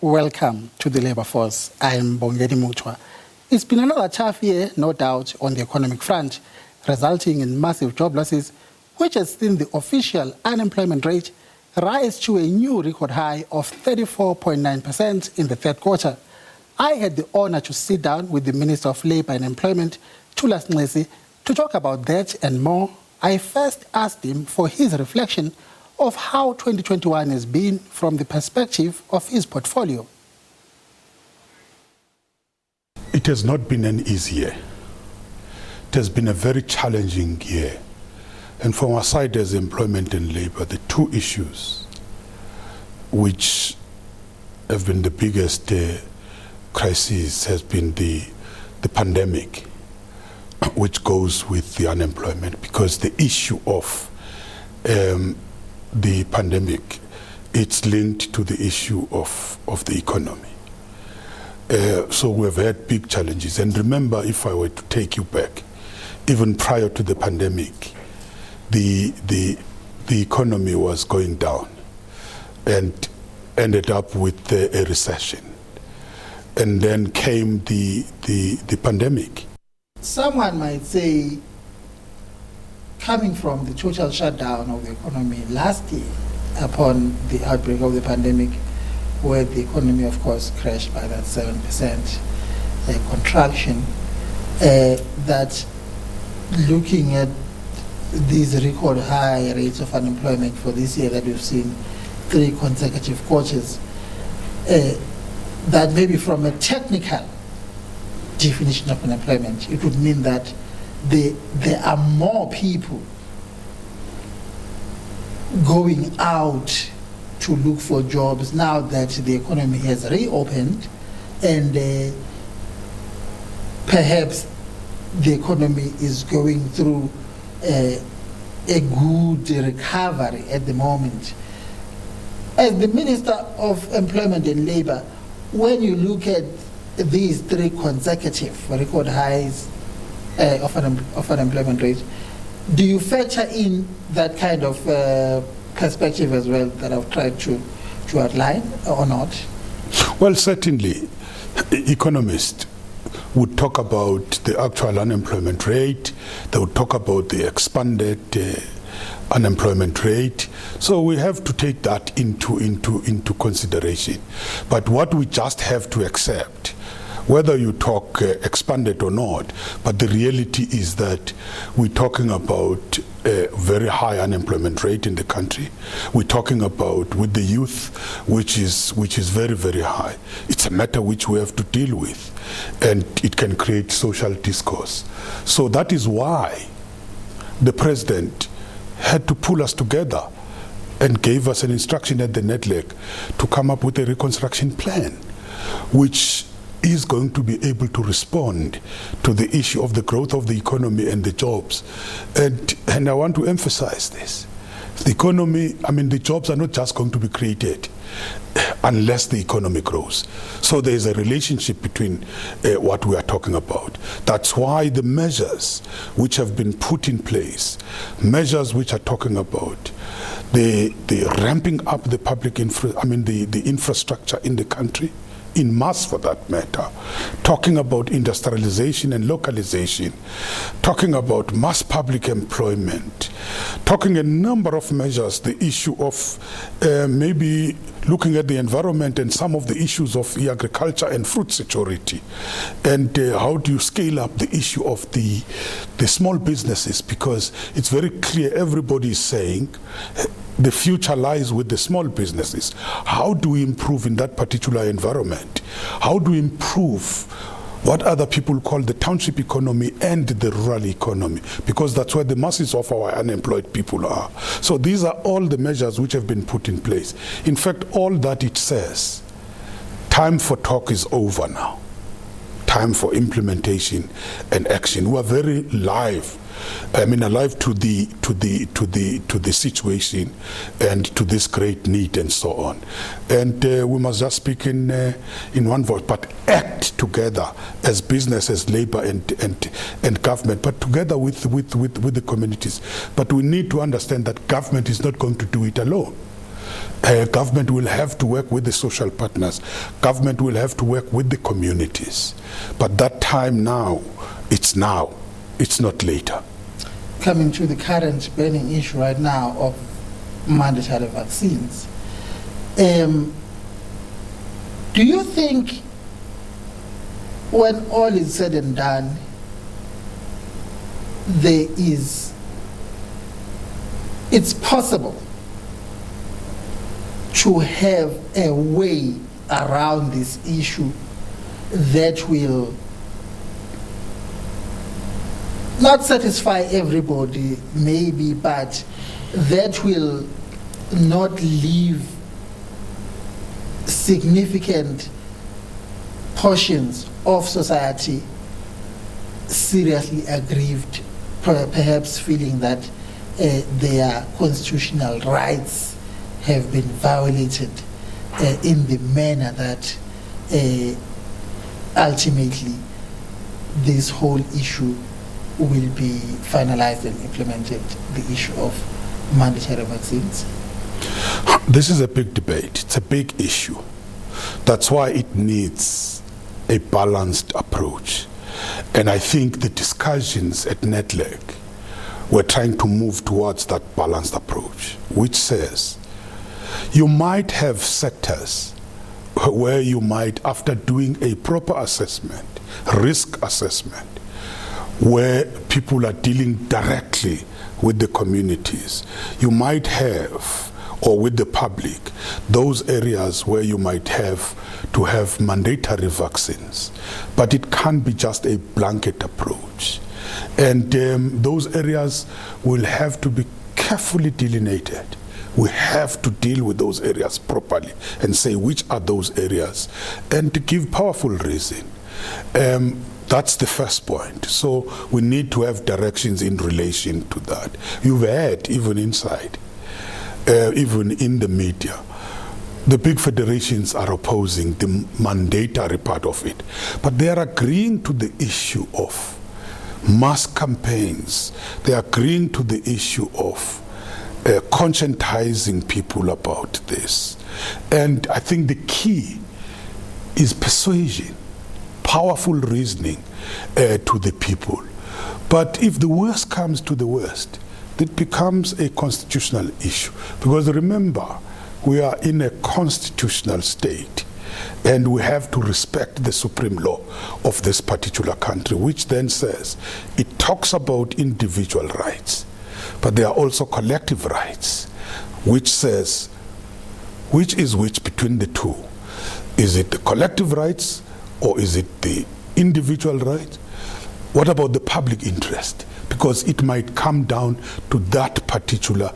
Welcome to the labour force. I am Bongeni Mutwa. It's been another tough year, no doubt, on the economic front, resulting in massive job losses, which has seen the official unemployment rate rise to a new record high of 34.9% in the third quarter. I had the honour to sit down with the Minister of Labour and Employment, Thulas Nxesi, to talk about that and more. I first asked him for his reflection of how 2021 has been from the perspective of his portfolio. It has not been an easy year. It has been a very challenging year. And from our side as employment and labor, the two issues which have been the biggest crisis has been the pandemic, which goes with the unemployment, because the issue of the pandemic, it's linked to the issue of the economy. So we've had big challenges. And remember, if I were to take you back, even prior to the pandemic, the economy was going down and ended up with a recession. And then came the pandemic. Someone might say, coming from the total shutdown of the economy last year upon the outbreak of the pandemic, where the economy, of course, crashed by that 7% contraction, that looking at these record high rates of unemployment for this year that we've seen 3 consecutive quarters, that maybe from a technical definition of unemployment, it would mean that there are more people going out to look for jobs now that the economy has reopened, and perhaps the economy is going through a good recovery at the moment. As the Minister of Employment and Labour, when you look at these 3 consecutive record highs of unemployment rate, do you factor in that kind of perspective as well that I've tried to outline, or not? Well, certainly, economists would talk about the actual unemployment rate. They would talk about the expanded unemployment rate. So we have to take that into consideration. But what we just have to accept, whether you talk expanded or not, but the reality is that we're talking about a very high unemployment rate in the country. We're talking about with the youth, which is very, very high. It's a matter which we have to deal with, and it can create social discourse. So that is why the president had to pull us together and gave us an instruction at the NEDLEC to come up with a reconstruction plan, which is going to be able to respond to the issue of the growth of the economy and the jobs. And I want to emphasize this. The economy, the jobs are not just going to be created unless the economy grows. So there is a relationship between what we are talking about. That's why the measures which have been put in place, measures which are talking about the ramping up the public the infrastructure in the country, in mass for that matter, talking about industrialization and localization, talking about mass public employment, talking a number of measures, the issue of maybe looking at the environment and some of the issues of agriculture and food security, and how do you scale up the issue of the small businesses, because it's very clear everybody is saying the future lies with the small businesses. How do we improve in that particular environment? How do we improve what other people call the township economy and the rural economy? Because that's where the masses of our unemployed people are. So these are all the measures which have been put in place. In fact, all that it says, time for talk is over now. Time for implementation and action. We are very alive to the situation and to this great need and so on. And we must just speak in one voice, but act together as business, as labor and government, but together with the communities. But we need to understand that government is not going to do it alone. Government will have to work with the social partners. Government will have to work with the communities. But that time now, it's not later. Coming to the current burning issue right now of mandatory vaccines, do you think when all is said and done, it's possible to have a way around this issue that will not satisfy everybody, maybe, but that will not leave significant portions of society seriously aggrieved, perhaps feeling that their constitutional rights have been violated in the manner that ultimately this whole issue will be finalized and implemented, the issue of mandatory vaccines? This is a big debate. It's a big issue. That's why it needs a balanced approach. And I think the discussions at NEDLAC were trying to move towards that balanced approach, which says you might have sectors where you might, after doing a proper assessment, risk assessment, where people are dealing directly with the communities, you might have, or with the public, those areas where you might have to have mandatory vaccines. But it can't be just a blanket approach. And those areas will have to be carefully delineated. We have to deal with those areas properly and say which are those areas, and to give powerful reason. That's the first point. So we need to have directions in relation to that. You've heard, even inside, even in the media, the big federations are opposing the mandatory part of it, but they are agreeing to the issue of mass campaigns. They are agreeing to the issue of conscientizing people about this. And I think the key is persuasion, powerful reasoning to the people. But if the worst comes to the worst, it becomes a constitutional issue. Because remember, we are in a constitutional state, and we have to respect the supreme law of this particular country, which then says, it talks about individual rights, but there are also collective rights, which says, which is which between the two? Is it the collective rights or is it the individual rights? What about the public interest? Because it might come down to that particular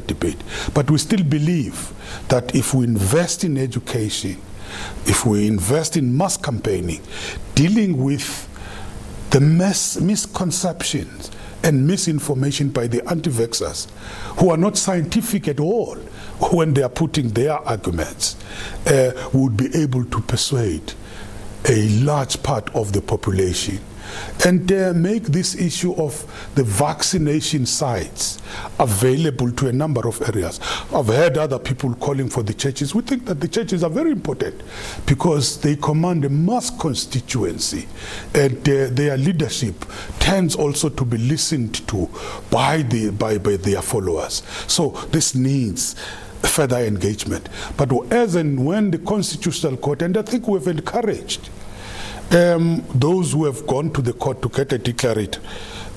debate. But we still believe that if we invest in education, if we invest in mass campaigning, dealing with the misconceptions and misinformation by the anti-vaxxers, who are not scientific at all when they are putting their arguments, would be able to persuade a large part of the population and make this issue of the vaccination sites available to a number of areas. I've heard other people calling for the churches. We think that the churches are very important because they command a mass constituency, and their leadership tends also to be listened to by their followers. So this needs further engagement. But as and when the Constitutional Court, and I think we've encouraged those who have gone to the court to get a declarate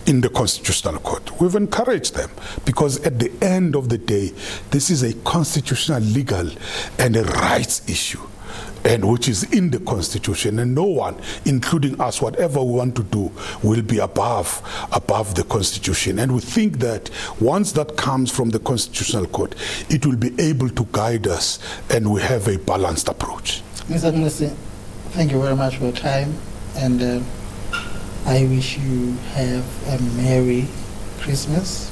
in the Constitutional Court, we've encouraged them, because at the end of the day, this is a constitutional, legal, and a rights issue, and which is in the Constitution, and no one, including us, whatever we want to do, will be above the Constitution. And we think that once that comes from the Constitutional Court, it will be able to guide us, and we have a balanced approach. Mr. Nxesi, thank you very much for your time, and I wish you have a Merry Christmas,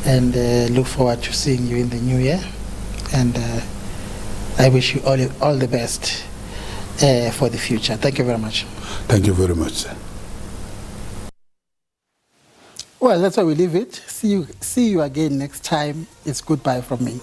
and look forward to seeing you in the new year, and I wish you all the best for the future. Thank you very much. Thank you very much, sir. Well, that's why we leave it. See you again next time. It's goodbye from me.